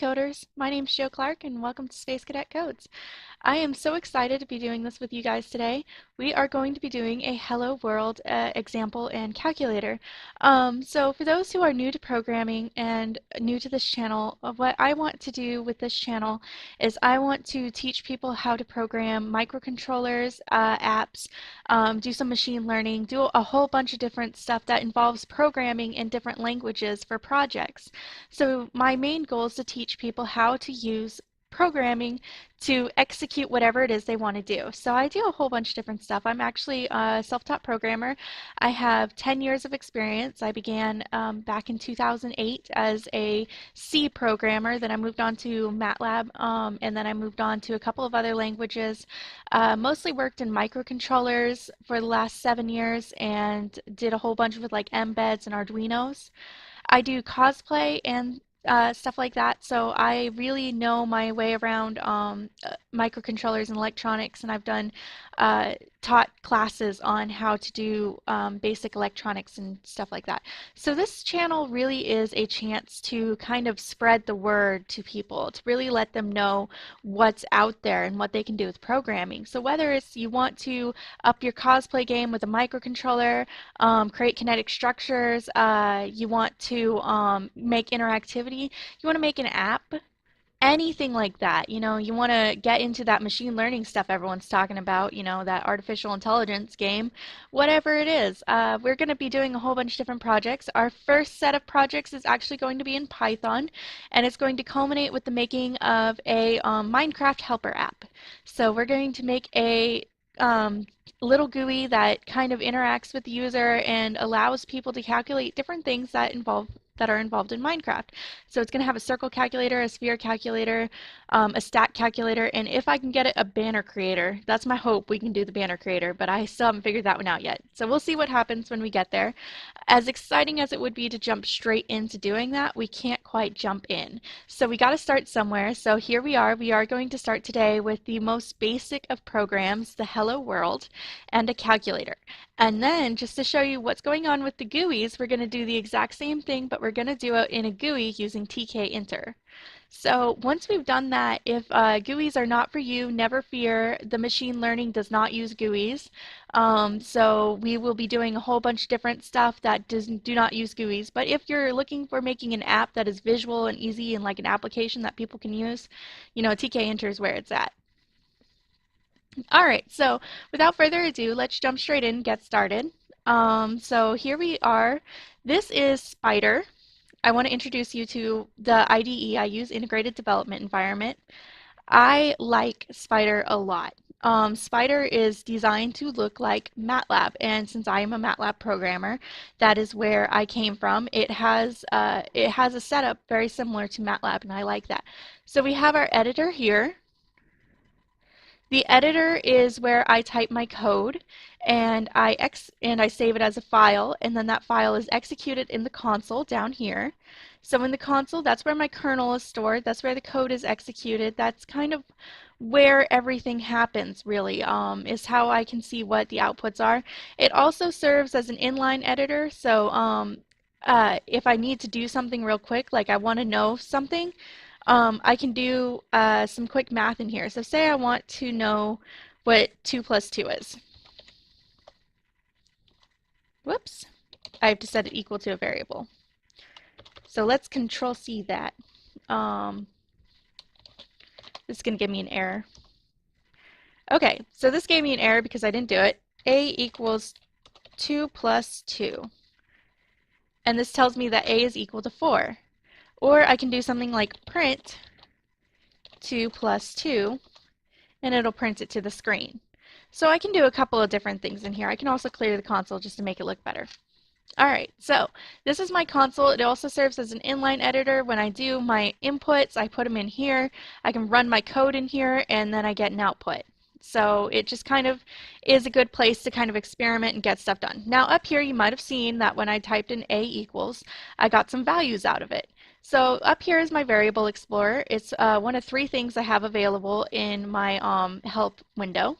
Coders, my name is Joe Clark and welcome to Space Cadet Codes. I am so excited to be doing this with you guys today. We are going to be doing a Hello World example and calculator. So for those who are new to programming and new to this channel, what I want to do with this channel is I want to teach people how to program microcontrollers, apps, do some machine learning, do a whole bunch of different stuff that involves programming in different languages for projects. So my main goal is to teach people how to use programming to execute whatever it is they want to do. So I do a whole bunch of different stuff. I'm actually a self-taught programmer. I have 10 years of experience. I began back in 2008 as a C programmer. Then I moved on to MATLAB, and then I moved on to a couple of other languages. Mostly worked in microcontrollers for the last 7 years and did a whole bunch with like embeds and Arduinos. I do cosplay and stuff like that, so I really know my way around microcontrollers and electronics, and I've done taught classes on how to do basic electronics and stuff like that. So this channel really is a chance to kind of spread the word to people, to really let them know what's out there and what they can do with programming. So whether it's you want to up your cosplay game with a microcontroller, create kinetic structures, you want to make interactivity, you want to make an app, anything like that. You want to get into that machine learning stuff everyone's talking about, that artificial intelligence game, whatever it is. We're going to be doing a whole bunch of different projects. Our first set of projects is actually going to be in Python, and it's going to culminate with the making of a Minecraft helper app. So we're going to make a little GUI that kind of interacts with the user and allows people to calculate different things that are involved in Minecraft. So it's going to have a circle calculator, a sphere calculator, a stack calculator, and if I can get it, a banner creator. That's my hope, we can do the banner creator, but I still haven't figured that one out yet. So we'll see what happens when we get there. As exciting as it would be to jump straight into doing that, we can't quite jump in. So we got to start somewhere. So here we are. We are going to start today with the most basic of programs, the Hello World, and a calculator. And then, just to show you what's going on with the GUIs, we're going to do the exact same thing, but we're going to do it in a GUI using tkinter. So once we've done that, if GUIs are not for you, never fear. The machine learning does not use GUIs. So we will be doing a whole bunch of different stuff that do not use GUIs. But if you're looking for making an app that is visual and easy and like an application that people can use, tkinter is where it's at. Alright, so without further ado, let's jump straight in and get started. So here we are. This is Spider. I want to introduce you to the IDE. I use Integrated Development Environment. I like Spider a lot. Spider is designed to look like MATLAB, and since I am a MATLAB programmer, that is where I came from. It has a setup very similar to MATLAB, and I like that. So we have our editor here. The editor is where I type my code and I save it as a file, and then that file is executed in the console down here. So in the console, that's where my kernel is stored, that's where the code is executed, that's kind of where everything happens really, is how I can see what the outputs are. It also serves as an inline editor, so if I need to do something real quick, like I want to know something, I can do some quick math in here. So say I want to know what 2 plus 2 is. Whoops. I have to set it equal to a variable. So let's Control C that. This is going to give me an error. Okay, so this gave me an error because I didn't do it. A equals 2 plus 2. And this tells me that A is equal to 4. Or I can do something like print 2 plus 2, and it'll print it to the screen. So I can do a couple of different things in here. I can also clear the console just to make it look better. Alright, so this is my console. It also serves as an inline editor. When I do my inputs, I put them in here. I can run my code in here, and then I get an output. So it just kind of is a good place to kind of experiment and get stuff done. Now up here you might have seen that when I typed in A equals, I got some values out of it. So up here is my variable explorer. It's one of 3 things I have available in my help window.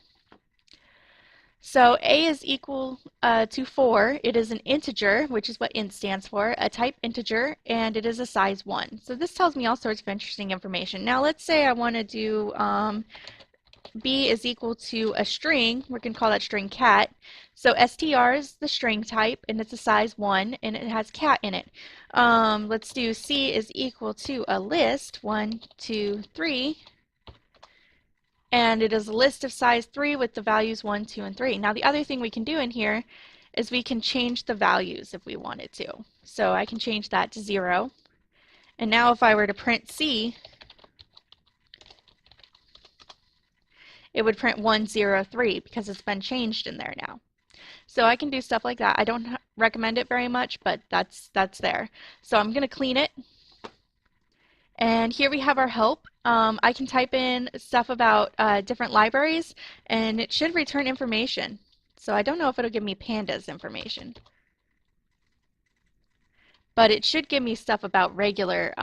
So a is equal to 4. It is an integer, which is what int stands for, a type integer, and it is a size 1. So this tells me all sorts of interesting information. Now let's say I want to do b is equal to a string. We're going to call that string cat. So str is the string type, and it's a size 1, and it has cat in it. Let's do c is equal to a list, 1, 2, 3. And it is a list of size 3 with the values 1, 2, and 3. Now the other thing we can do in here is we can change the values if we wanted to. So I can change that to 0. And now if I were to print C, it would print 103 because it's been changed in there now. So I can do stuff like that. I don't recommend it very much, but that's there. So I'm going to clean it. And here we have our help. I can type in stuff about different libraries, and it should return information. So I don't know if it'll give me pandas information, but it should give me stuff about regular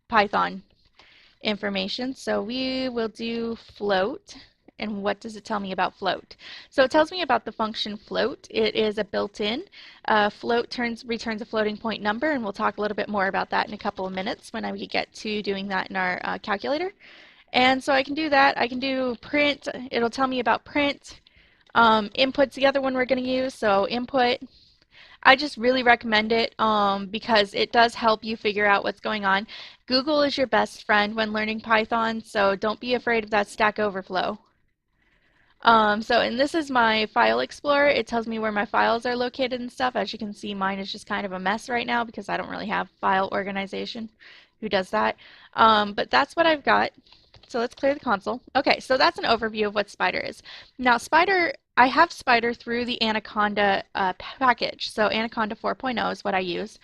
Python information. So we will do float. And what does it tell me about float? So it tells me about the function float. It is a built-in. Float returns a floating point number, and we'll talk a little bit more about that in a couple of minutes when we get to doing that in our calculator. And so I can do that. I can do print. It'll tell me about print. Input's the other one we're going to use. So input. I just really recommend it because it does help you figure out what's going on. Google is your best friend when learning Python, so don't be afraid of that Stack Overflow. And this is my file explorer. It tells me where my files are located and stuff. As you can see, mine is just kind of a mess right now because I don't really have file organization. Who does that? But that's what I've got. So let's clear the console. Okay, so that's an overview of what Spider is. Now Spider, I have Spider through the Anaconda package. So Anaconda 4.0 is what I use.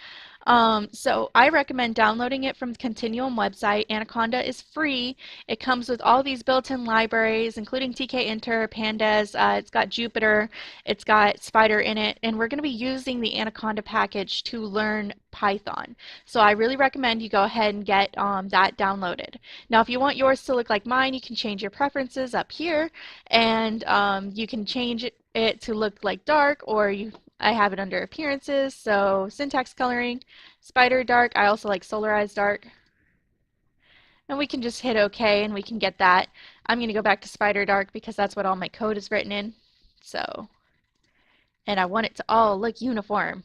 So I recommend downloading it from the Continuum website. Anaconda is free. It comes with all these built-in libraries, including tkinter, pandas, it's got Jupyter, it's got Spider in it, and we're going to be using the Anaconda package to learn Python. So I really recommend you go ahead and get that downloaded. Now if you want yours to look like mine, you can change your preferences up here, and you can change it to look like dark, or I have it under appearances, so syntax coloring, spider dark. I also like solarized dark. And we can just hit OK and we can get that. I'm going to go back to spider dark because that's what all my code is written in. So, and I want it to all look uniform.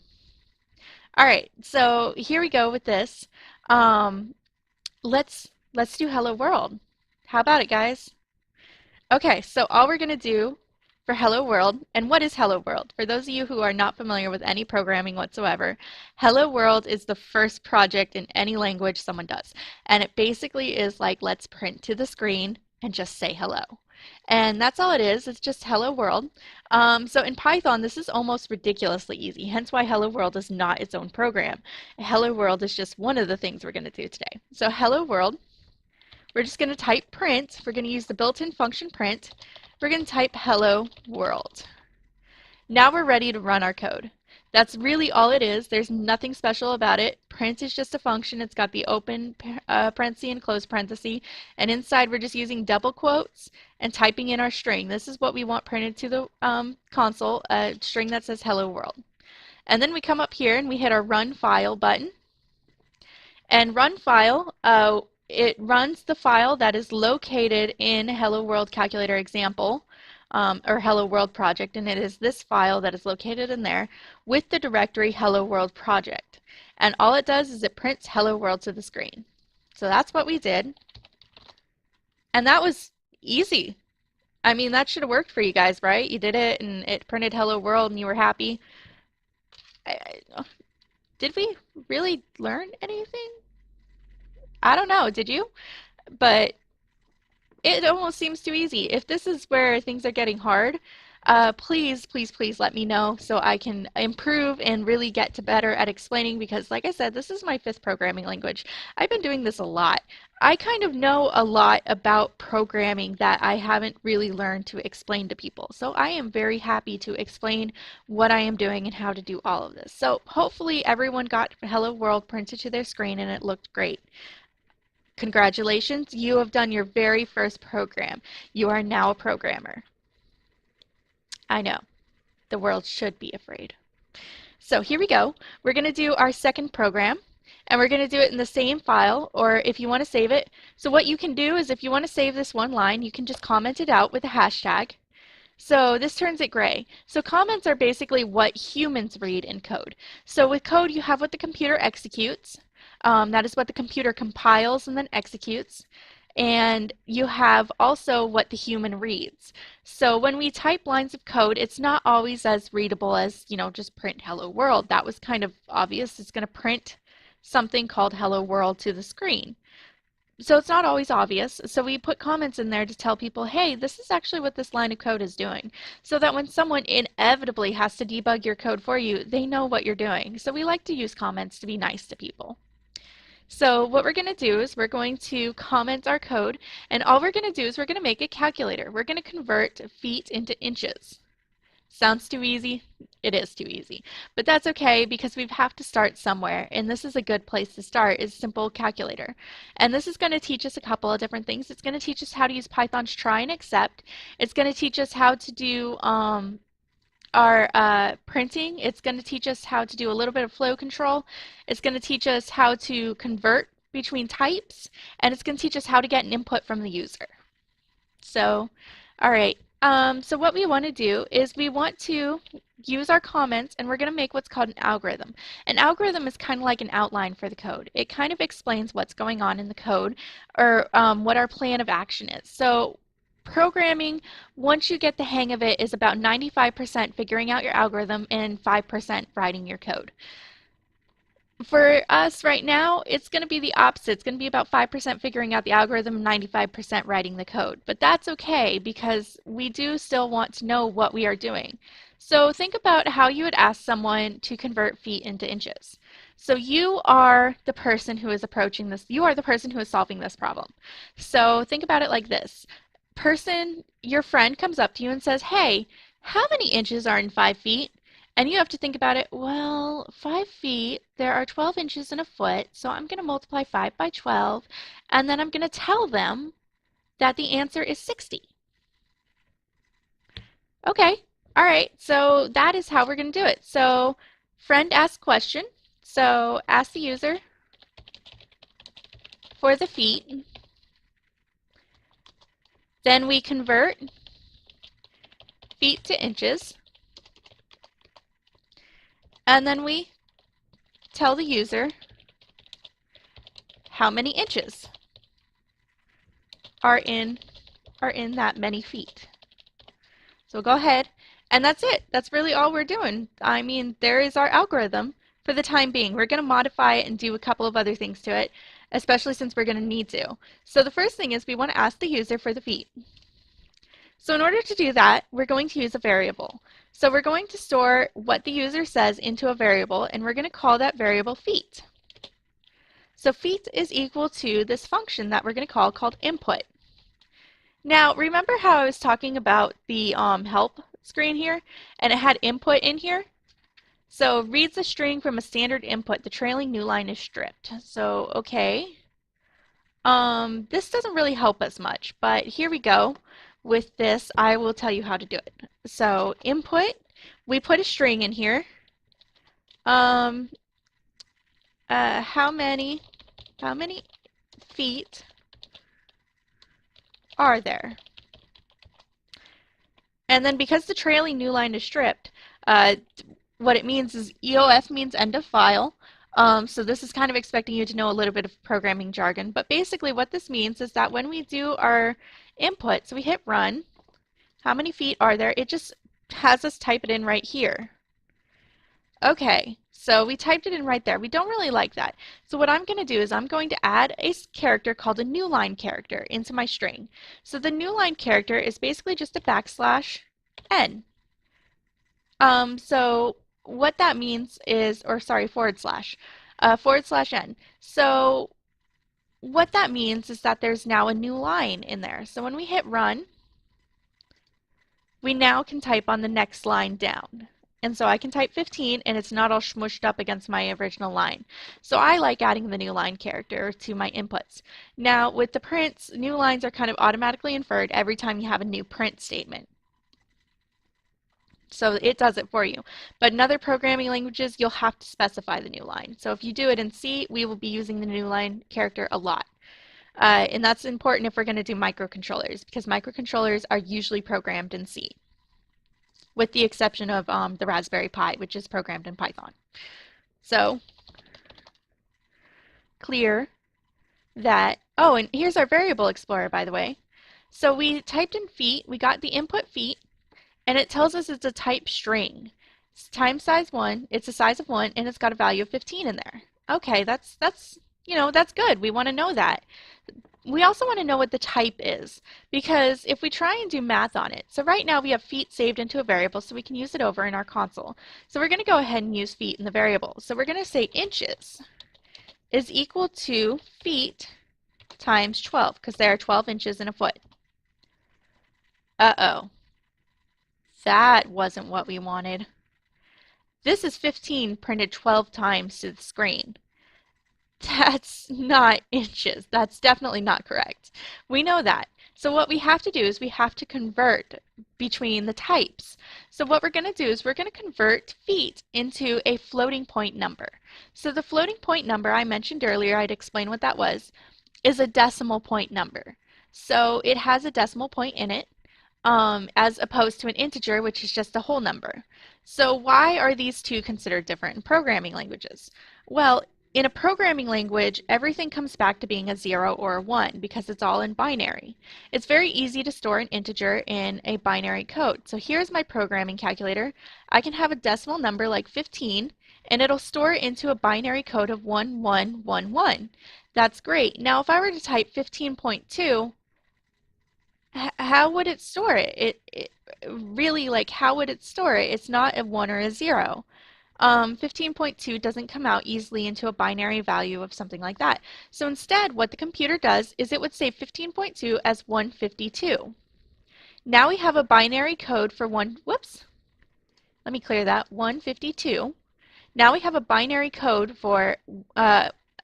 All right, so here we go with this. Let's do Hello World. How about it, guys? Okay, so all we're going to do for Hello World, and what is Hello World? For those of you who are not familiar with any programming whatsoever, Hello World is the first project in any language someone does. And it basically is like, let's print to the screen and just say hello. And that's all it is. It's just Hello World. So in Python, this is almost ridiculously easy, hence why Hello World is not its own program. Hello World is just one of the things we're going to do today. So Hello World. We're just going to type print. We're going to use the built-in function print. We're going to type hello world. Now we're ready to run our code. That's really all it is. There's nothing special about it. Print is just a function. It's got the open parenthesis and close parenthesis. And inside we're just using double quotes and typing in our string. This is what we want printed to the console, a string that says hello world. And then we come up here and we hit our run file button. And run file, it runs the file that is located in Hello World Calculator example, or Hello World project, and it is this file that is located in there with the directory Hello World project. And all it does is it prints Hello World to the screen. So that's what we did. And that was easy. I mean, that should have worked for you guys, right? You did it and it printed Hello World and you were happy. Did we really learn anything? I don't know, did you? But it almost seems too easy. If this is where things are getting hard, please, please, please let me know so I can improve and really get to better at explaining because, like I said, this is my 5th programming language. I've been doing this a lot. I kind of know a lot about programming that I haven't really learned to explain to people. So I am very happy to explain what I am doing and how to do all of this. So hopefully everyone got Hello World printed to their screen and it looked great. Congratulations, you have done your very first program. You are now a programmer. I know, the world should be afraid. So here we go. We're going to do our second program, and we're going to do it in the same file, or if you want to save it. So what you can do is if you want to save this one line, you can just comment it out with a hashtag. So this turns it gray. So comments are basically what humans read in code. So with code, you have what the computer executes. That is what the computer compiles and then executes. And you have also what the human reads. So when we type lines of code, it's not always as readable as, just print hello world. That was kind of obvious. It's going to print something called hello world to the screen. So it's not always obvious. So we put comments in there to tell people, hey, this is actually what this line of code is doing. So that when someone inevitably has to debug your code for you, they know what you're doing. So we like to use comments to be nice to people. So what we're going to do is we're going to comment our code, and all we're going to do is we're going to make a calculator. We're going to convert feet into inches. Sounds too easy? It is too easy. But that's okay because we have to start somewhere, and this is a good place to start, is simple calculator. And this is going to teach us a couple of different things. It's going to teach us how to use Python's try and except. It's going to teach us how to do our printing. It's going to teach us how to do a little bit of flow control. It's going to teach us how to convert between types, and it's going to teach us how to get an input from the user. So, all right. So what we want to do is we want to use our comments, and we're going to make what's called an algorithm. An algorithm is kind of like an outline for the code. It kind of explains what's going on in the code, or what our plan of action is. So programming, once you get the hang of it, is about 95% figuring out your algorithm and 5% writing your code. For us right now, it's going to be the opposite. It's going to be about 5% figuring out the algorithm, 95% writing the code. But that's okay because we do still want to know what we are doing. So think about how you would ask someone to convert feet into inches. So you are the person who is approaching this. You are the person who is solving this problem. So think about it like this. Your friend comes up to you and says, hey, how many inches are in 5 feet? And you have to think about it, well, 5 feet, there are 12 inches in a foot, so I'm going to multiply 5 by 12, and then I'm going to tell them that the answer is 60. Okay, all right, so that is how we're going to do it. So friend asks question, so ask the user for the feet, then we convert feet to inches, and then we tell the user how many inches are in that many feet. So go ahead, and that's it. That's really all we're doing. I mean, there is our algorithm for the time being. We're going to modify it and do a couple of other things to it, especially since we're going to need to. So the first thing is we want to ask the user for the feet. So in order to do that, we're going to use a variable. So we're going to store what the user says into a variable, and we're going to call that variable feet. So feet is equal to this function that we're going to call called input. Now, remember how I was talking about the help screen here, and it had input in here? So reads a string from a standard input. The trailing new line is stripped. So, okay. This doesn't really help us much, but here we go. With this, I will tell you how to do it. So input, we put a string in here. How many feet are there? And then because the trailing new line is stripped, what it means is EOF means end of file. So this is kind of expecting you to know a little bit of programming jargon. But basically what this means is that when we do our input, so we hit run, how many feet are there? It just has us type it in right here. Okay, so we typed it in right there. We don't really like that. So what I'm going to do is I'm going to add a character called a new line character into my string. So the new line character is basically just a \n. So what that means is, or sorry, /n. So what that means is that there's now a new line in there. So when we hit run, we now can type on the next line down. And so I can type 15 and it's not all smushed up against my original line. So I like adding the new line character to my inputs. Now with the prints, new lines are kind of automatically inferred every time you have a new print statement. So it does it for you. But in other programming languages, you'll have to specify the new line. So if you do it in C, we will be using the new line character a lot. And that's important if we're going to do microcontrollers, because microcontrollers are usually programmed in C, with the exception of the Raspberry Pi, which is programmed in Python. So clear that, oh, and here's our variable explorer, by the way. So we typed in feet, we got the input feet, and it tells us it's a type string. It's time size 1, it's a size of 1, and it's got a value of 15 in there. Okay, that's that's good. We want to know that. We also want to know what the type is, because if we try and do math on it, so right now we have feet saved into a variable so we can use it over in our console. So we're going to go ahead and use feet in the variable. So we're going to say inches is equal to feet times 12, because there are 12 inches in a foot. Uh-oh. That wasn't what we wanted. This is 15 printed 12 times to the screen. That's not inches. That's definitely not correct. We know that. So what we have to do is we have to convert between the types. So what we're going to do is we're going to convert feet into a floating point number. So the floating point number I mentioned earlier, I'd explain what that was, is a decimal point number. So it has a decimal point in it, as opposed to an integer, which is just a whole number. So why are these two considered different in programming languages? Well, in a programming language, everything comes back to being a 0 or a 1 because it's all in binary. It's very easy to store an integer in a binary code. So here's my programming calculator. I can have a decimal number like 15, and it'll store it into a binary code of 1111. That's great. Now if I were to type 15.2, how would it store it? Really, like, how would it store it? It's not a 1 or a 0. 15.2 doesn't come out easily into a binary value of something like that. So instead, what the computer does is it would save 15.2 as 152. Now we have a binary code for whoops, let me clear that, 152. Now we have a binary code for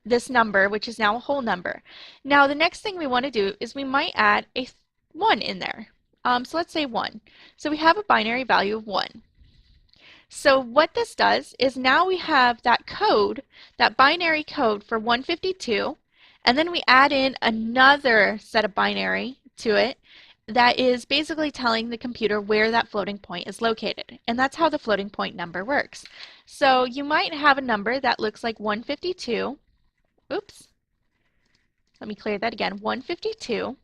this number, which is now a whole number. Now the next thing we want to do is we might add a 1 in there. So let's say 1. So we have a binary value of 1. So what this does is now we have that code, that binary code for 152, and then we add in another set of binary to it that is basically telling the computer where that floating point is located. And that's how the floating point number works. So you might have a number that looks like 152. Oops. Let me clear that again. 152.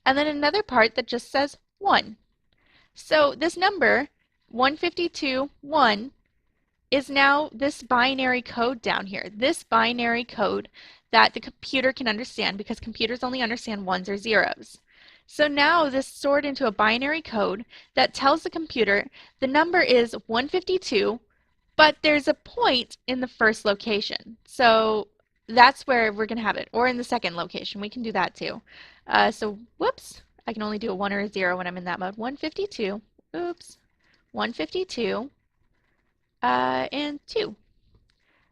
And then another part that just says 1. So this number, 152, 1, is now this binary code down here. This binary code that the computer can understand, because computers only understand ones or zeros. So now this is stored into a binary code that tells the computer the number is 152, but there's a point in the first location. So that's where we're going to have it, or in the second location. We can do that too. So whoops, I can only do a 1 or a 0 when I'm in that mode. 152, oops, 152, and 2.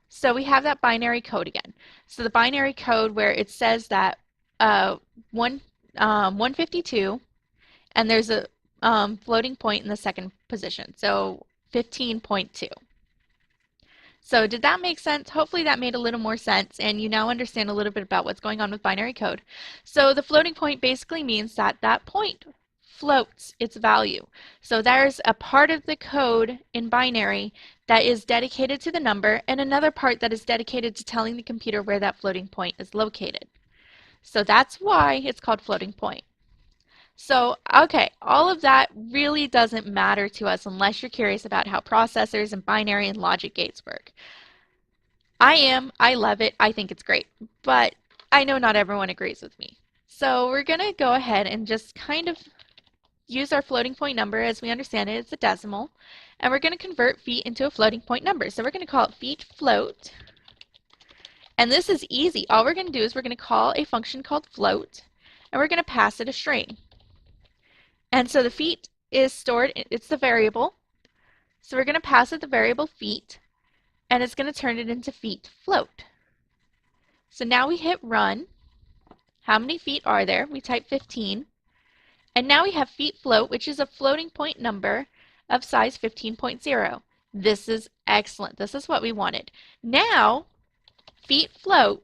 So we have that binary code again. So the binary code where it says that 152, and there's a floating point in the second position, so 15.2. So did that make sense? Hopefully that made a little more sense, and you now understand a little bit about what's going on with binary code. So the floating point basically means that that point floats its value. So there's a part of the code in binary that is dedicated to the number, and another part that is dedicated to telling the computer where that floating point is located. So that's why it's called floating point. So, okay, all of that really doesn't matter to us unless you're curious about how processors and binary and logic gates work. I love it, I think it's great, but I know not everyone agrees with me. So we're going to go ahead and just kind of use our floating point number as we understand it. It's a decimal, and we're going to convert feet into a floating point number. So we're going to call it feet float, and this is easy. All we're going to do is we're going to call a function called float, and we're going to pass it a string. And so the feet is stored, it's the variable. So we're going to pass it the variable feet, and it's going to turn it into feet float. So now we hit run. How many feet are there? We type 15. And now we have feet float, which is a floating point number of size 15.0. This is excellent. This is what we wanted. Now, feet float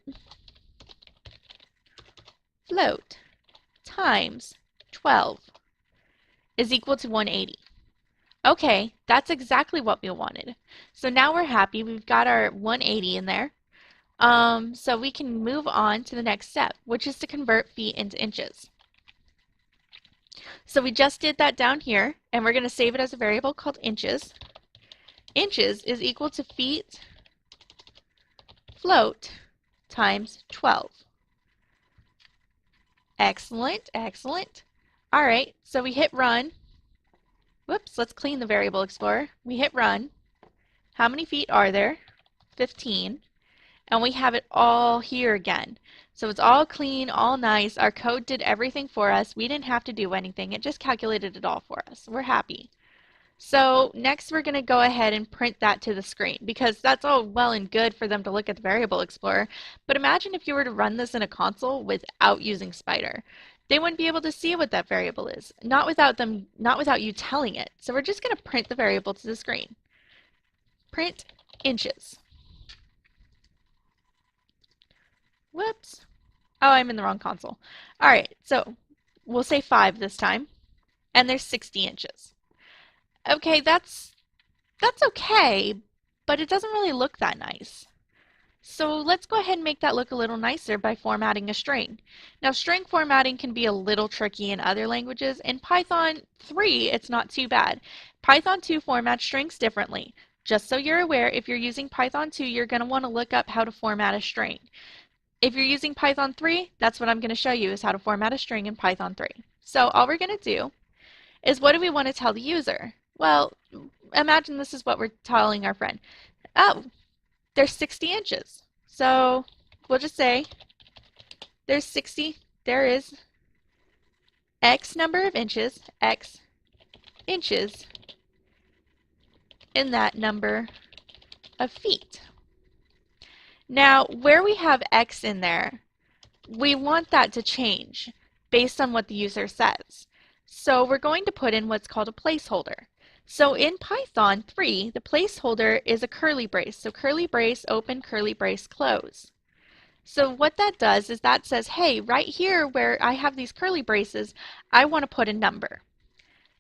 times 12 is equal to 180. Okay, that's exactly what we wanted. So now we're happy. We've got our 180 in there. So we can move on to the next step, which is to convert feet into inches. So we just did that down here, and we're going to save it as a variable called inches. Inches is equal to feet float times 12. Excellent, excellent. All right, so we hit run. Whoops, let's clean the variable explorer. We hit run. How many feet are there? 15. And we have it all here again. So it's all clean, all nice. Our code did everything for us. We didn't have to do anything. It just calculated it all for us. We're happy. So next we're going to go ahead and print that to the screen because that's all well and good for them to look at the variable explorer. But imagine if you were to run this in a console without using Spider. They wouldn't be able to see what that variable is, not without you telling it. So we're just going to print the variable to the screen. Print inches. Whoops. Oh, I'm in the wrong console. All right, so we'll say 5 this time, and there's 60 inches. Okay, that's okay, but it doesn't really look that nice. So let's go ahead and make that look a little nicer by formatting a string. Now, string formatting can be a little tricky in other languages. In Python 3, it's not too bad. Python 2 formats strings differently. Just so you're aware, if you're using Python 2, you're going to want to look up how to format a string. If you're using Python 3, that's what I'm going to show you is how to format a string in Python 3. So all we're going to do is what do we want to tell the user? Well, imagine this is what we're telling our friend. Oh, there's 60 inches. So we'll just say there is X number of inches, X inches in that number of feet. Now, where we have X in there, we want that to change based on what the user says. So we're going to put in what's called a placeholder. So in Python 3, the placeholder is a curly brace. So curly brace open, curly brace close. So what that does is that says, hey, right here where I have these curly braces, I want to put a number.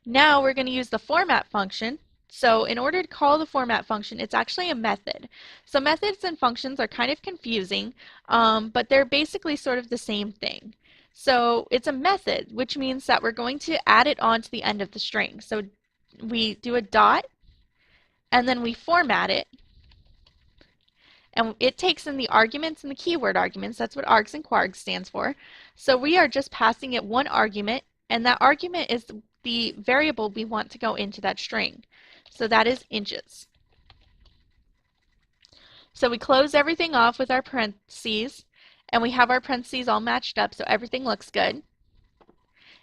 Now we're going to use the format function. So in order to call the format function, it's actually a method. So methods and functions are kind of confusing, but they're basically sort of the same thing. So it's a method, which means that we're going to add it on to the end of the string. So we do a dot, and then we format it, and it takes in the arguments and the keyword arguments. That's what args and kwargs stands for. So we are just passing it one argument, and that argument is the variable we want to go into that string. So that is inches. So we close everything off with our parentheses, and we have our parentheses all matched up so everything looks good.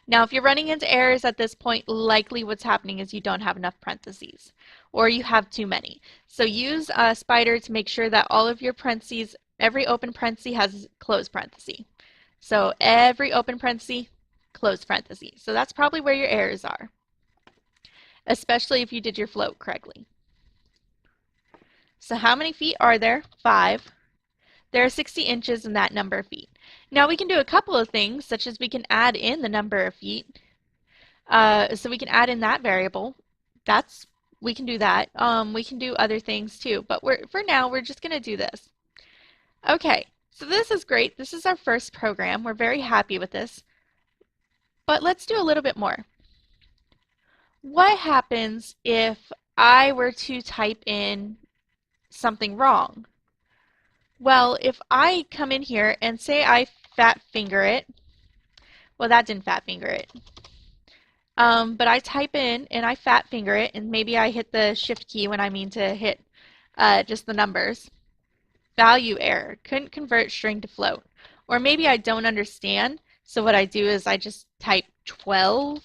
Now, if you're running into errors at this point, likely what's happening is you don't have enough parentheses, or you have too many. So use Spider to make sure that all of your parentheses, every open parenthesis has closed parenthesis. So every open parenthesis, closed parenthesis. So that's probably where your errors are, especially if you did your float correctly. So how many feet are there? 5. There are 60 inches in that number of feet. Now we can do a couple of things, such as we can add in the number of feet. So we can add in that variable. We can do that. We can do other things too, but for now we're just going to do this. Okay, so this is great. This is our first program. We're very happy with this. But let's do a little bit more. What happens if I were to type in something wrong? Well, if I come in here and say I fat finger it, well, that didn't fat finger it. But I type in and I fat finger it, and maybe I hit the shift key when I mean to hit just the numbers. Value error, couldn't convert string to float. Or maybe I don't understand, so what I do is I just type 12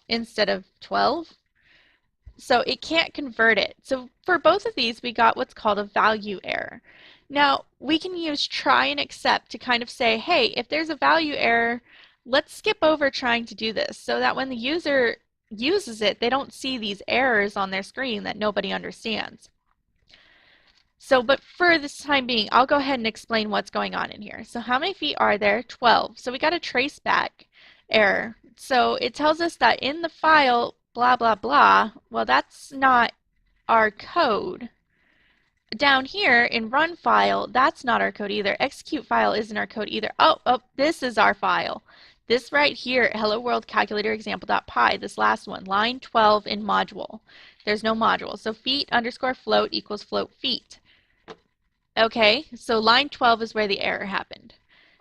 instead of 12. So it can't convert it. So for both of these, we got what's called a value error. Now, we can use try and except to kind of say, hey, if there's a value error, let's skip over trying to do this so that when the user uses it, they don't see these errors on their screen that nobody understands. So, but for this time being, I'll go ahead and explain what's going on in here. So how many feet are there? 12. So we got a trace back error. So it tells us that in the file, blah, blah, blah, well, that's not our code. Down here in run file, that's not our code either. Execute file isn't our code either. Oh, this is our file. This right here, hello world calculator example.py, this last one, line 12 in module. There's no module. So feet underscore float equals float feet. Okay, so line 12 is where the error happened.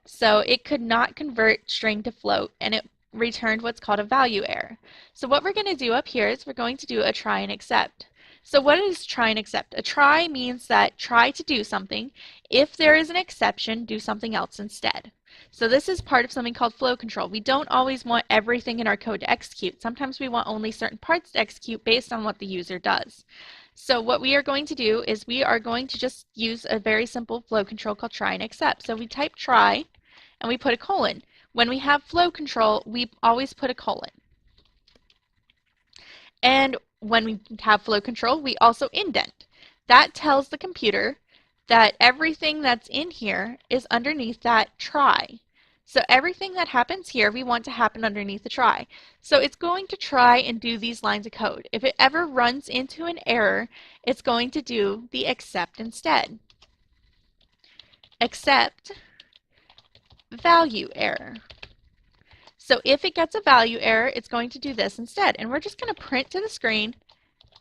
So it could not convert string to float, and it returned what's called a value error. So what we're going to do up here is we're going to do a try and except. So what is try and except? A try means that try to do something. If there is an exception, do something else instead. So this is part of something called flow control. We don't always want everything in our code to execute. Sometimes we want only certain parts to execute based on what the user does. So what we are going to do is we are going to just use a very simple flow control called try and except. So we type try and we put a colon. When we have flow control, we always put a colon. And when we have flow control, we also indent. That tells the computer that everything that's in here is underneath that try. So everything that happens here, we want to happen underneath the try. So it's going to try and do these lines of code. If it ever runs into an error, it's going to do the except instead. Except value error. So if it gets a value error, it's going to do this instead. And we're just going to print to the screen,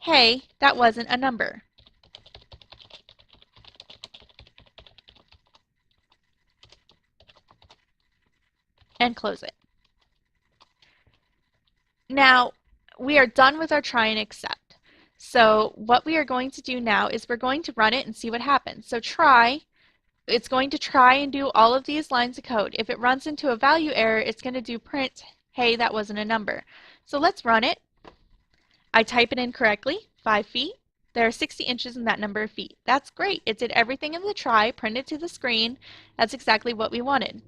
hey, that wasn't a number. And close it. Now, we are done with our try and except. So what we are going to do now is we're going to run it and see what happens. So try, it's going to try and do all of these lines of code. If it runs into a value error, it's going to do print, hey, that wasn't a number. So let's run it. I type it in correctly, 5 feet. There are 60 inches in that number of feet. That's great. It did everything in the try, printed to the screen. That's exactly what we wanted.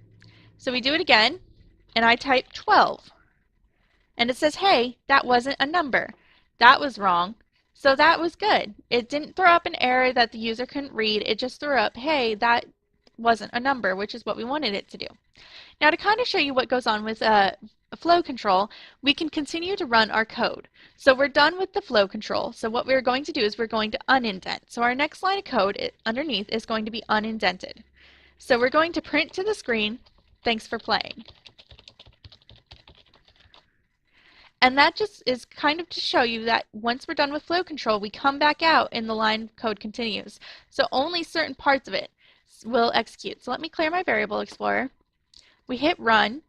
So we do it again, and I type 12. And it says, hey, that wasn't a number. That was wrong. So that was good. It didn't throw up an error that the user couldn't read. It just threw up, hey, that wasn't a number, which is what we wanted it to do. Now to kind of show you what goes on with flow control, we can continue to run our code. So we're done with the flow control. So what we're going to do is we're going to unindent. So our next line of code underneath is going to be unindented. So we're going to print to the screen, thanks for playing. And that just is kind of to show you that once we're done with flow control, we come back out and the line of code continues. So only certain parts of it will execute. So let me clear my variable explorer. We hit run.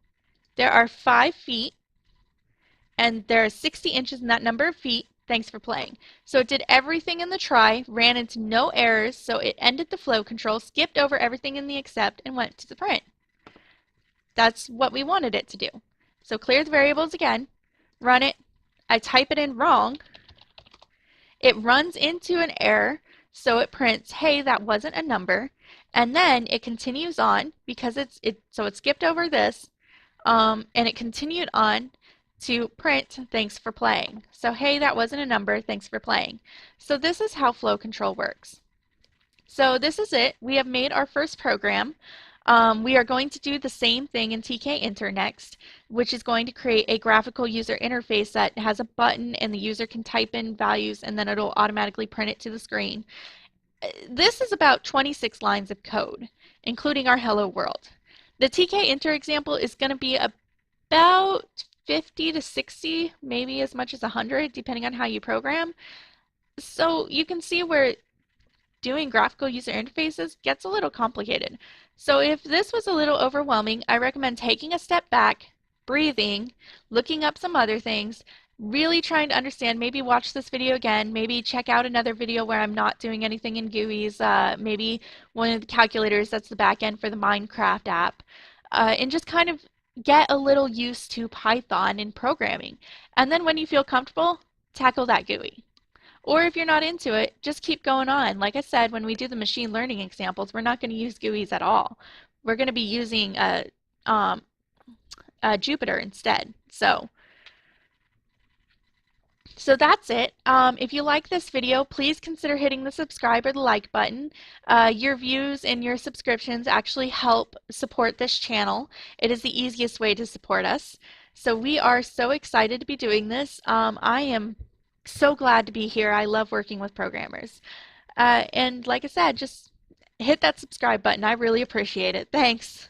There are 5 feet and there are 60 inches in that number of feet. Thanks for playing. So it did everything in the try, ran into no errors, so it ended the flow control, skipped over everything in the except, and went to the print. That's what we wanted it to do. So clear the variables again. Run it, I type it in wrong, it runs into an error, so it prints, hey, that wasn't a number, and then it continues on because it skipped over this, and it continued on to print, thanks for playing. So, hey, that wasn't a number, thanks for playing. So this is how flow control works. So this is it. We have made our first program. We are going to do the same thing in tkinter next, which is going to create a graphical user interface that has a button and the user can type in values and then it'll automatically print it to the screen. This is about 26 lines of code, including our hello world. The tkinter example is going to be about 50 to 60, maybe as much as 100, depending on how you program. So you can see where doing graphical user interfaces gets a little complicated. So if this was a little overwhelming, I recommend taking a step back, breathing, looking up some other things, really trying to understand, maybe watch this video again, maybe check out another video where I'm not doing anything in GUIs, maybe one of the calculators that's the back end for the Minecraft app, and just kind of get a little used to Python in programming. And then when you feel comfortable, tackle that GUI. Or if you're not into it, just keep going on. Like I said, when we do the machine learning examples, we're not going to use GUIs at all. We're going to be using Jupyter instead. So So that's it. If you like this video, please consider hitting the subscribe or the like button. Your views and your subscriptions actually help support this channel. It is the easiest way to support us. So we are so excited to be doing this. I am so glad to be here. I love working with programmers. And like I said, just hit that subscribe button. I really appreciate it. Thanks.